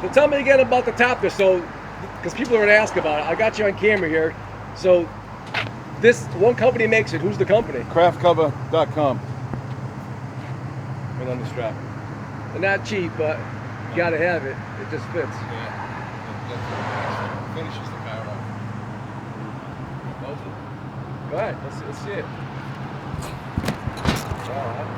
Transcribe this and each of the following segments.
So tell me again about the top there. So, because people are going to ask about it, I got you on camera here. So, this one company makes it. Who's the company? Craftcover.com. Right on the strap. They're not cheap, but you got to have it. It just fits. Yeah. Finishes the car off. Go ahead. Let's see it. Wow.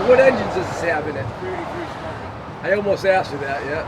What engines does this have in it? 383 smoking. I almost asked you that, yeah.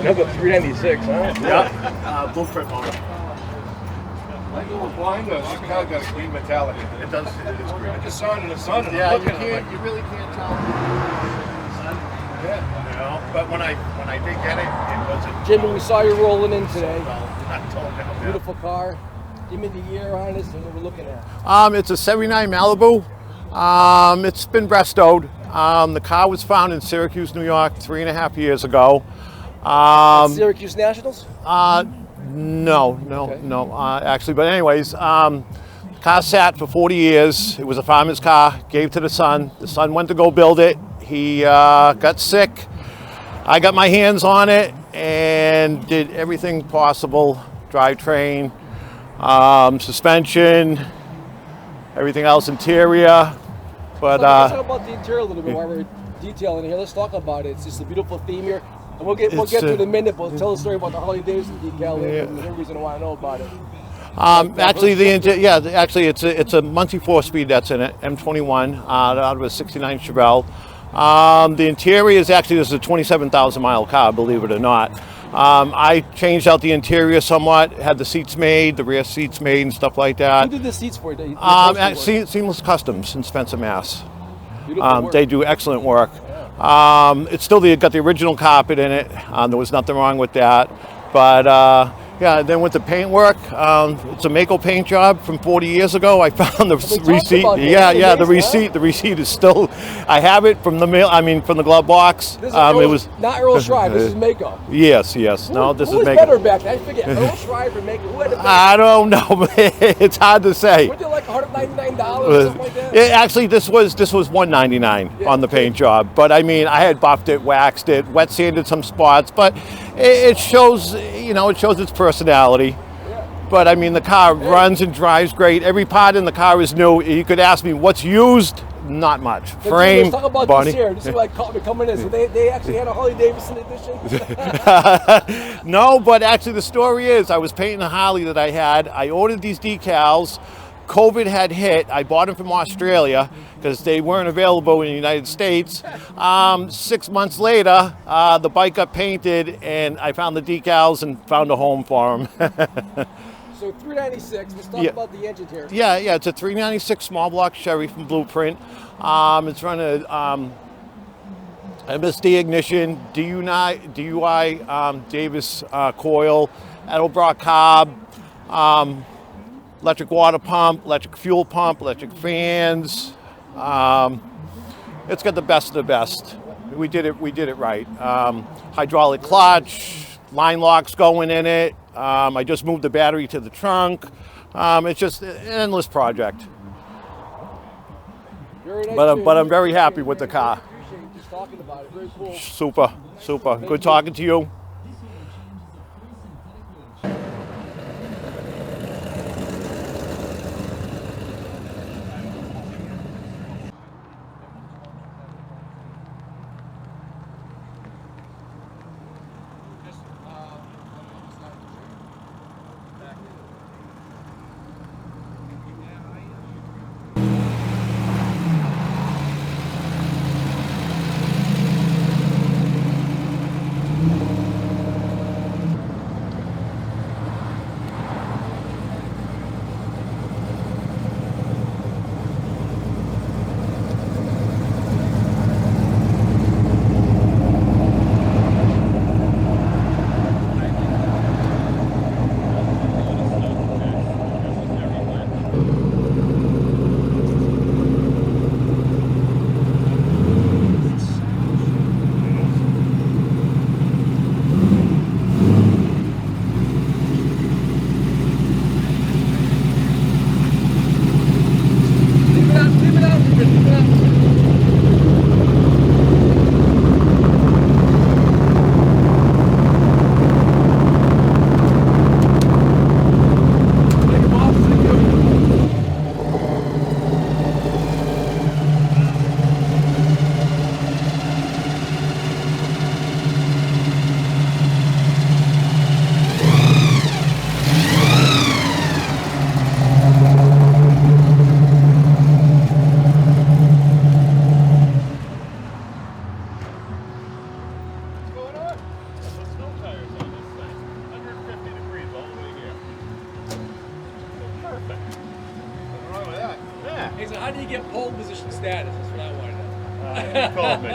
Number 396, huh? Yeah. Blueprint motor. Like a little blind, this car got a green metallic. It does. It is green. I just saw it in the sun. And Yeah, I'm you looking at it can't. You really can't tell. yeah. You know. But when I did get it, it wasn't. Jimmy, we saw you rolling in today. Well, not told now. Beautiful car. Give me the year on this and what we're looking at. It's a '79 Malibu. It's been restored. The car was found in Syracuse, New York, 3.5 years ago. Syracuse Nationals? No, Okay. actually. But anyways, car sat for 40 years. It was a farmer's car, gave to the son. The son went to go build it. He got sick. I got my hands on it and did everything possible. Drivetrain, suspension, everything else, interior. But let's talk about the interior a little bit while we're detailing here. Let's talk about it. It's just a beautiful theme here. And we'll get to it in a minute, but tell the story about the Harley Davidson decal and everybody's gonna want to know about it. Actually, it's a Monte 4-speed that's in it, M21, out of a '69 Chevelle. The interior is actually, this is a 27,000 mile car, believe it or not. I changed out the interior somewhat, had the seats made, the rear seats made and stuff like that. Who did the seats for you? Seamless Customs in Spencer, Mass. They do excellent work. It's still got the original carpet in it. There was nothing wrong with that. But yeah, then with the paint work, it's a Mako paint job from 40 years ago. I found the receipt. The receipt is still. I have it from the mail. I mean, from the glove box. This is it was not Earl Shrive. This is Mako. Yes. No, this who is was Mako. better back then? I forget. Earl Shrive or Mako? Who had it better? I don't know. It's hard to say. Weren't they like $199 or something like that? Actually, this was $199 on the paint job. But I mean, I had buffed it, waxed it, wet sanded some spots. But it shows, it shows its personality. But I mean, the car runs and drives great. Every part in the car is new. You could ask me what's used. Not much. Frame, let's talk about body. this here. This is like caught me coming in. So they actually had a Harley Davidson edition? No, but actually the story is I was painting a Harley that I had. I ordered these decals. COVID had hit. I bought them from Australia because they weren't available in the United States. 6 months later, the bike got painted, and I found the decals and found a home for them. So 396. Let's talk about the engine here. Yeah, it's a 396 small block Chevy from Blueprint. It's running MSD ignition, DUI Davis coil, Edelbrock carb, electric water pump, electric fuel pump, electric fans. It's got the best of the best. We did it right. Hydraulic clutch, line locks going in it. I just moved the battery to the trunk. It's just an endless project. Very nice, But I'm very happy with the car. Appreciate you just talking about it. Very cool. Super. Good talking to you. Hey, so how do you get pole position status? That's what I want to know. You called me.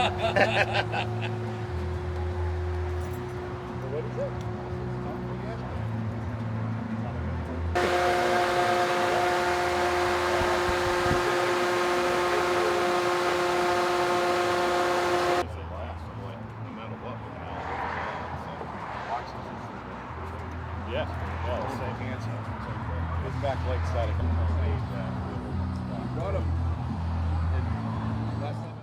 What is it? Yeah, same answer. His back leg side of the Got him. And last time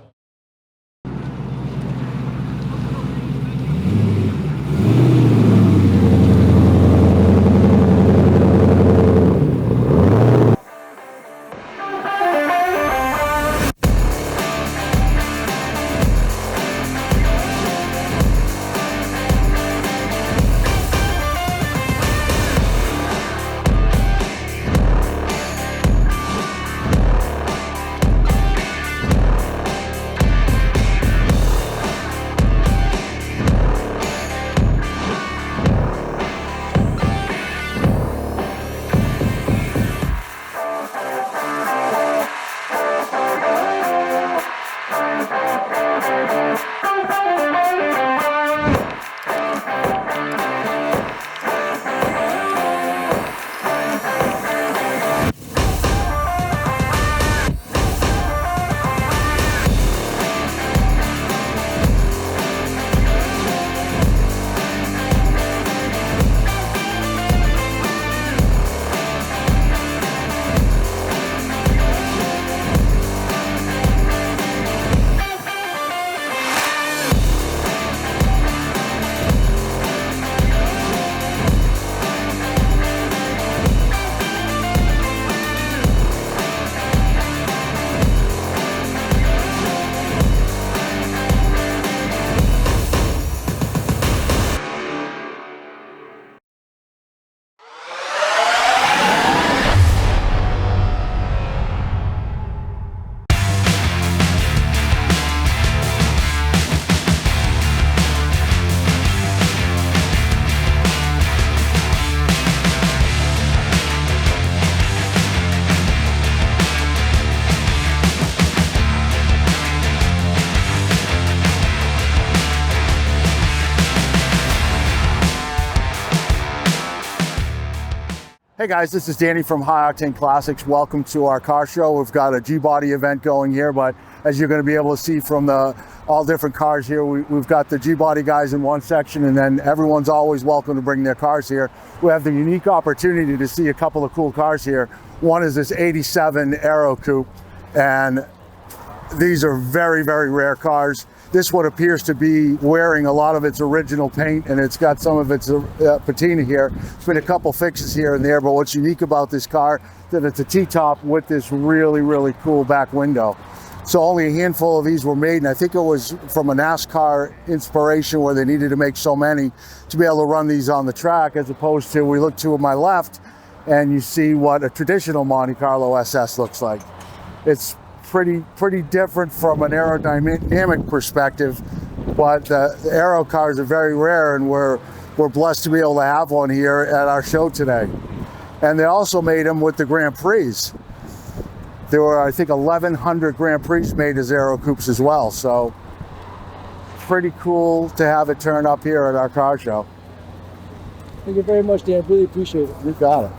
Hey guys, this is Danny from High Octane Classics. Welcome to our car show. We've got a G-Body event going here, but as you're going to be able to see from the all different cars here, we've got the G-Body guys in one section, and then everyone's always welcome to bring their cars here. We have the unique opportunity to see a couple of cool cars here. One is this 87 AERO coupe, and these are very, very rare cars. This one appears to be wearing a lot of its original paint, and it's got some of its patina here. There's been a couple fixes here and there, but what's unique about this car is that it's a T-top with this really, really cool back window. So only a handful of these were made, and I think it was from a NASCAR inspiration where they needed to make so many to be able to run these on the track, as opposed to, we look to my left and you see what a traditional Monte Carlo SS looks like. It's pretty different from an aerodynamic perspective, but the AERO cars are very rare, and we're blessed to be able to have one here at our show today. And they also made them with the Grand Prix. There were, I think, 1,100 Grand Prix made as AERO coupes as well, so pretty cool to have it turn up here at our car show. Thank you very much, Dan. Really appreciate it. You got it.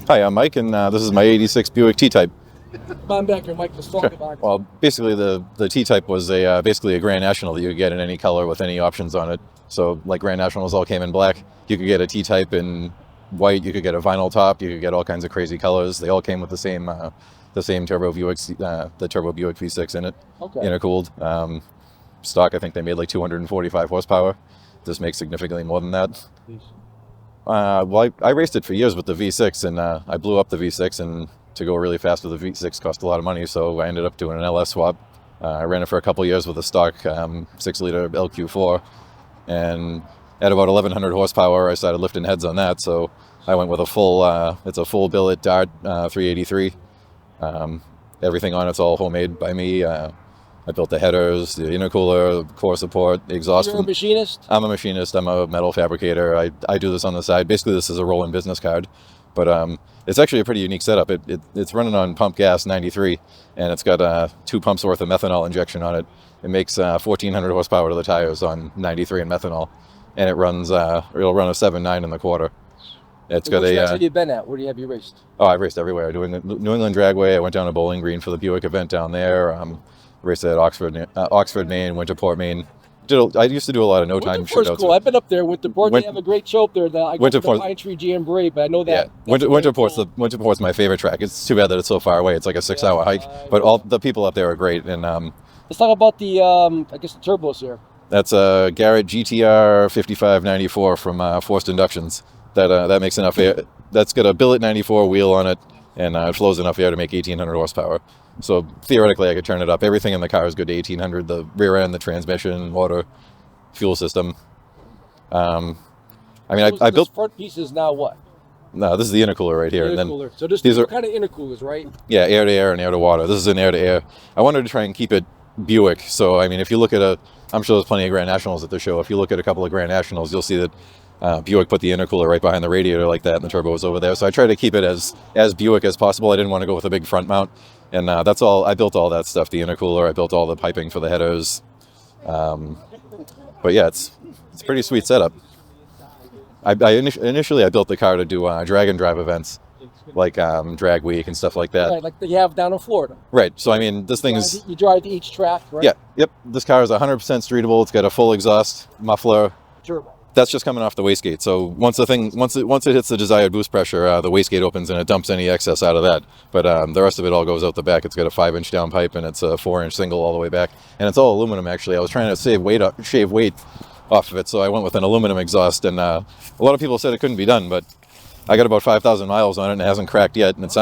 Hi, I'm Mike, and this is my 86 Buick T-Type. Come on back here, Mike. Let's talk about it. Well, basically the T-Type was basically a Grand National that you could get in any color with any options on it. So like Grand Nationals all came in black. You could get a T-Type in white. You could get a vinyl top. You could get all kinds of crazy colors. They all came with the same turbo Buick, the turbo Buick V6 in it, Okay. intercooled. Stock, I think they made like 245 horsepower. This makes significantly more than that. Well, I raced it for years with the V6, and I blew up the V6, and to go really fast with the V6 cost a lot of money, so I ended up doing an LS swap. I ran it for a couple years with a stock 6-liter LQ4, and at about 1,100 horsepower, I started lifting heads on that, so I went with a full, it's a full billet Dart 383. Everything on it's all homemade by me. I built the headers, the intercooler, core support, the exhaust. You're a machinist? I'm a machinist. I'm a metal fabricator. I do this on the side. Basically, this is a ROLLIN business card, but it's actually a pretty unique setup. It's running on pump gas 93, and it's got 2 pumps worth of methanol injection on it. It makes 1,400 horsepower to the tires on 93 and methanol, and it runs. It'll run a 7.9 in the quarter. It's got Which a. race have you been at? Where do you have you raced? Oh, I've raced everywhere. Doing the New England Dragway. I went down to Bowling Green for the Buick event down there. Raced at Oxford, Maine, Winterport, Maine. I used to do a lot of no-time Winterport's shootouts. cool. I've been up there. Winterport, they have a great show up there. I go to the Winterport- Pine Tree Jamboree, but I know that. Yeah, Winterport's my favorite track. It's too bad that it's so far away. It's like a 6-hour hike, but all the people up there are great. And Let's talk about the, I guess, the turbos here. that's a Garrett GTR 5594 from Forced Inductions. That makes enough air. That's got a billet 94 wheel on it, and it flows enough air to make 1,800 horsepower. So theoretically, I could turn it up. Everything in the car is good to 1,800. The rear end, the transmission, motor, fuel system. I built. Front piece is now what? No, this is the intercooler right here. And then Intercooler. So these these are kind of intercoolers, right? yeah, air to air and air to water. This is an air to air. I wanted to try and keep it Buick. So I mean, if you look at I'm sure there's plenty of Grand Nationals at the show. If you look at a couple of Grand Nationals, you'll see that Buick put the intercooler right behind the radiator like that, and the turbo was over there. So I tried to keep it as Buick as possible. I didn't want to go with a big front mount, and that's all. I built all that stuff, the intercooler. I built all the piping for the headers. But yeah, it's a pretty sweet setup. Initially I built the car to do drag and drive events, like drag week and stuff like that. Right, like you have down in Florida. Right. So I mean, this thing is. You drive to each track, right? Yeah. Yep. This car is 100% streetable. It's got a full exhaust muffler. Turbo. That's just coming off the wastegate. So once it hits the desired boost pressure, the wastegate opens and it dumps any excess out of that. But the rest of it all goes out the back. It's got a 5-inch downpipe, and it's a 4-inch single all the way back, and it's all aluminum. Actually, I was trying to shave weight off of it, so I went with an aluminum exhaust. And a lot of people said it couldn't be done, but I got about 5,000 miles on it, and it hasn't cracked yet. And it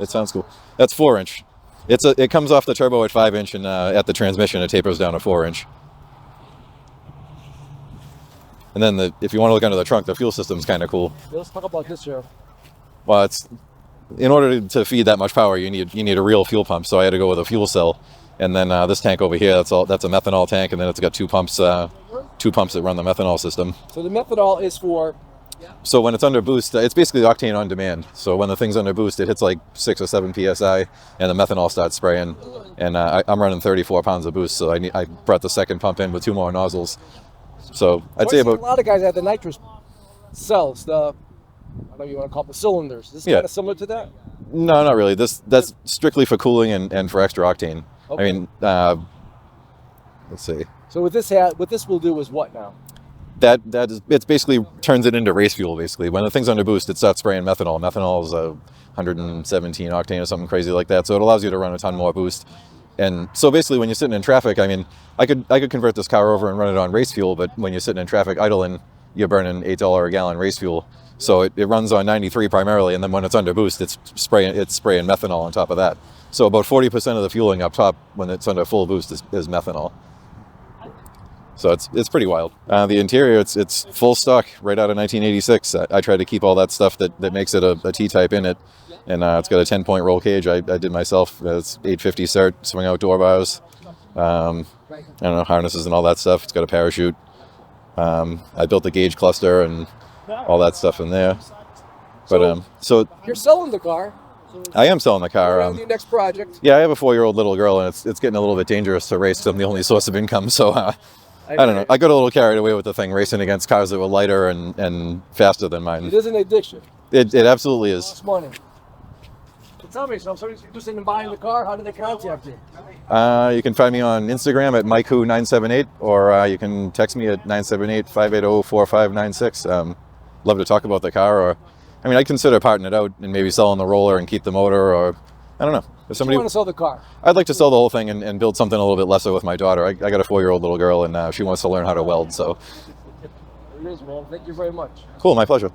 sounds cool. That's 4-inch. It comes off the turbo at 5-inch, and at the transmission it tapers down to 4-inch. And then if you want to look under the trunk, the fuel system's kind of cool. Let's talk about this here. Well, in order to feed that much power, you need a real fuel pump. So I had to go with a fuel cell. And then this tank over here, that's a methanol tank, and then it's got 2 pumps that run the methanol system. So the methanol is for. So when it's under boost, it's basically octane on demand. So when the thing's under boost, it hits like 6 or 7 psi, and the methanol starts spraying. And I'm running 34 pounds of boost, so I brought the second pump in with 2 more nozzles. So I'd say about a lot of guys have the nitrous cells. I don't know you want to call them the cylinders. Is this kind of similar to that? No, not really. That's strictly for cooling and for extra octane. Okay. I mean, let's see. So what this will do is what now? It basically turns it into race fuel. Basically, when the thing's under boost, it starts spraying methanol. Methanol is 117 octane or something crazy like that. So it allows you to run a ton more boost. And so basically, when you're sitting in traffic, I mean, I could convert this car over and run it on race fuel, but when you're sitting in traffic idling, you're burning $8 a gallon race fuel. So it runs on 93 primarily, and then when it's under boost, it's spraying methanol on top of that. So about 40% of the fueling up top when it's under full boost is methanol. So it's pretty wild. The interior, it's full stock right out of 1986. I tried to keep all that stuff that makes it a T-type in it. And it's got a 10-point roll cage. I did myself. It's 850 cert, swing out door bars. I don't know, harnesses and all that stuff. It's got a parachute. I built the gauge cluster and all that stuff in there. But so you're selling the car. I am selling the car. Your next project. Yeah, I have a 4-year-old little girl, and it's getting a little bit dangerous to race. 'Cause I'm the only source of income, so I don't know. I got a little carried away with the thing, racing against cars that were lighter and faster than mine. It is an addiction. It absolutely is. It's money. tell me, so if somebody's interested in buying the car, how do they contact you? You can find me on Instagram at MikeHUGH978, or you can text me at 978-580-4596. Love to talk about the car, or I mean, I'd consider parting it out and maybe selling the roller and keep the motor, or I don't know. If somebody You want to sell the car? I'd like to sell the whole thing and build something a little bit lesser with my daughter. I got a 4-year-old little girl, and she wants to learn how to weld. So, It is, man. Thank you very much. cool, my pleasure.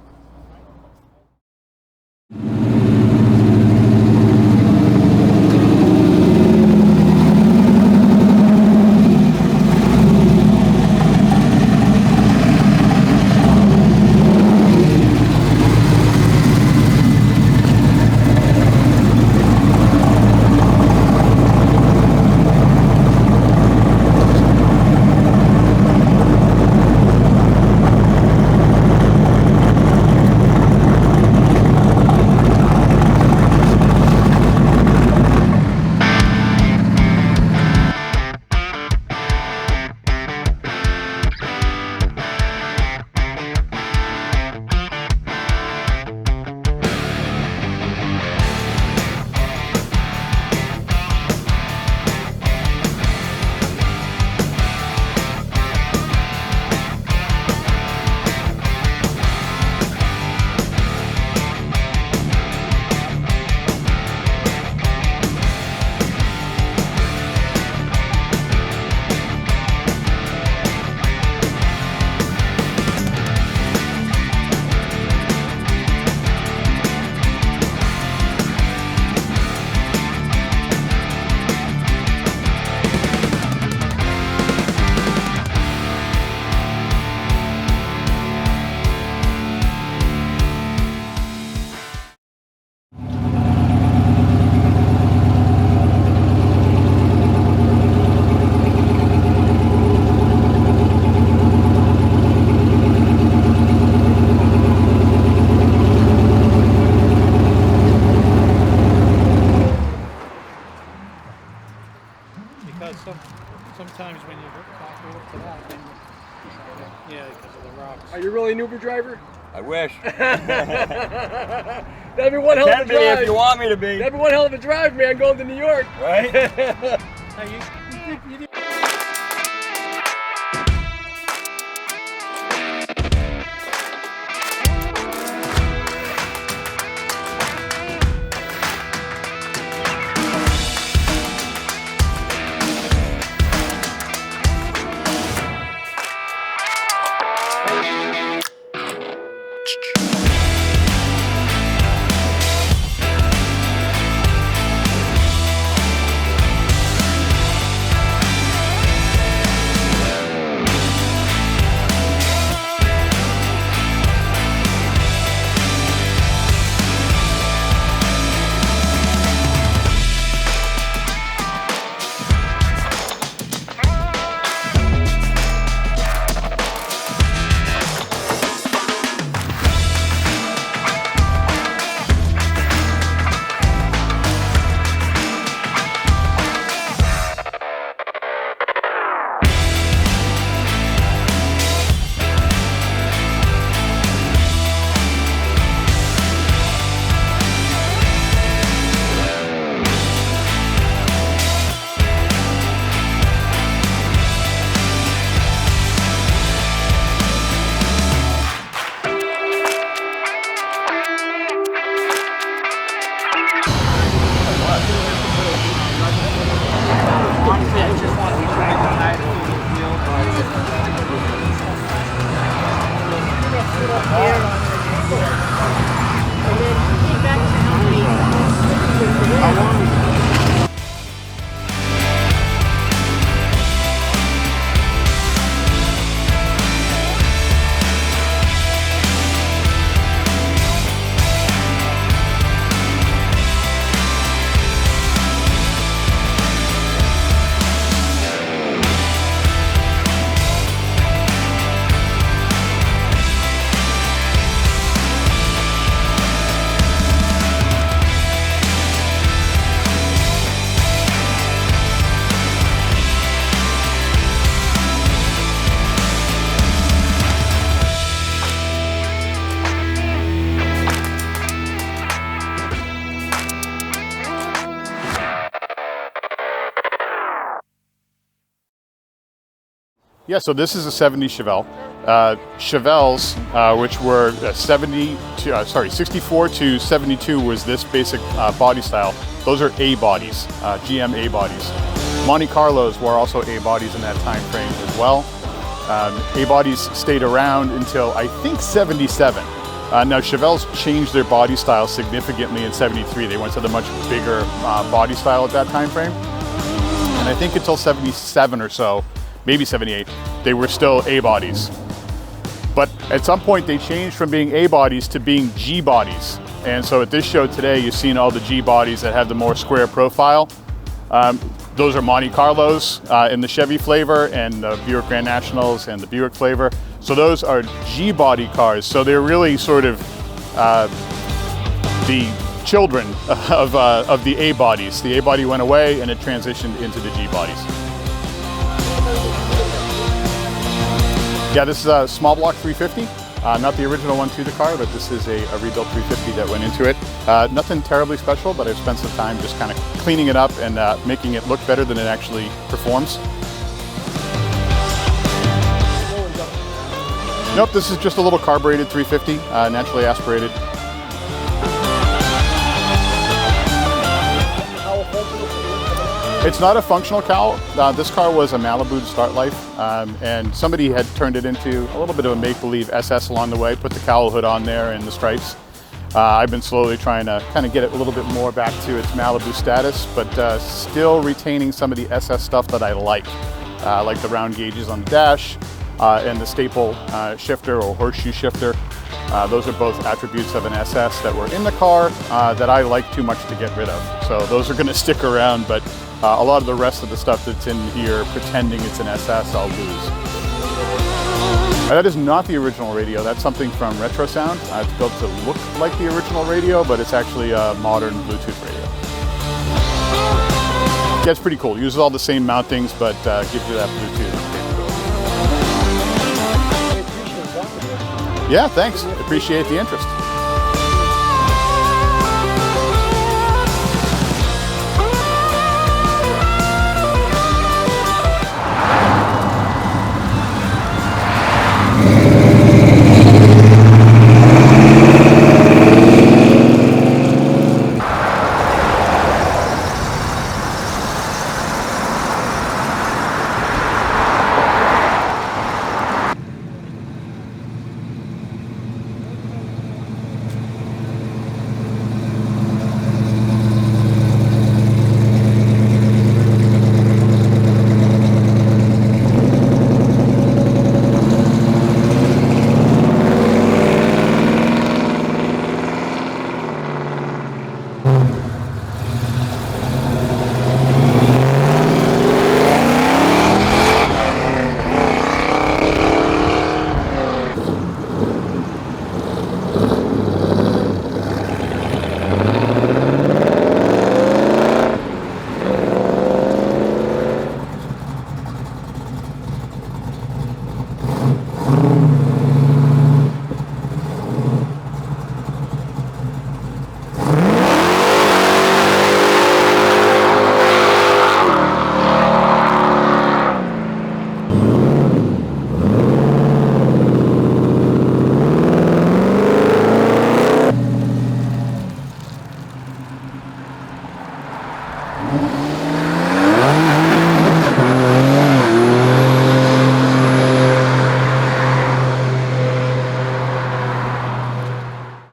Because sometimes when you back up to that, then yeah, because of the rocks. Are you really an Uber driver? I wish. That'd be one hell of a Can be drive. if you want me to be. That'd be one hell of a drive, man, going to New York. Right? Hey, you Yeah, so this is a 70 Chevelle. Chevelles, which were 64 to 72 was this basic body style. Those are A bodies, GM A bodies. Monte Carlos were also A bodies in that time frame as well. A bodies stayed around until I think 77. Now Chevelles changed their body style significantly in 73. They went to the much bigger body style at that time frame. And I think until 77 or so, maybe 78, they were still A bodies. But at some point they changed from being A bodies to being G bodies. And so at this show today, you've seen all the G bodies that have the more square profile. Those are Monte Carlos in the Chevy flavor, and the Buick Grand Nationals and the Buick flavor. So those are G body cars. So they're really sort of the children of the A bodies. The A body went away and it transitioned into the G bodies. Yeah, this is a small block 350. Not the original one to the car, but this is a rebuilt 350 that went into it. Nothing terribly special, but I've spent some time just kind of cleaning it up and making it look better than it actually performs. Nope, this is just a little carbureted 350, naturally aspirated. It's not a functional cowl. This car was a Malibu to start life, and somebody had turned it into a little bit of a make-believe SS along the way, put the cowl hood on there and the stripes. I've been slowly trying to kind of get it a little bit more back to its Malibu status, but still retaining some of the SS stuff that I like the round gauges on the dash and the staple shifter or horseshoe shifter. Those are both attributes of an SS that were in the car that I like too much to get rid of. So those are going to stick around, but a lot of the rest of the stuff that's in here pretending it's an SS, I'll lose. That is not the original radio. That's something from Retro Sound. It's built to look like the original radio, but it's actually a modern Bluetooth radio. Yeah, it's pretty cool. It uses all the same mountings, but gives you that Bluetooth capability. Yeah, thanks. Appreciate the interest.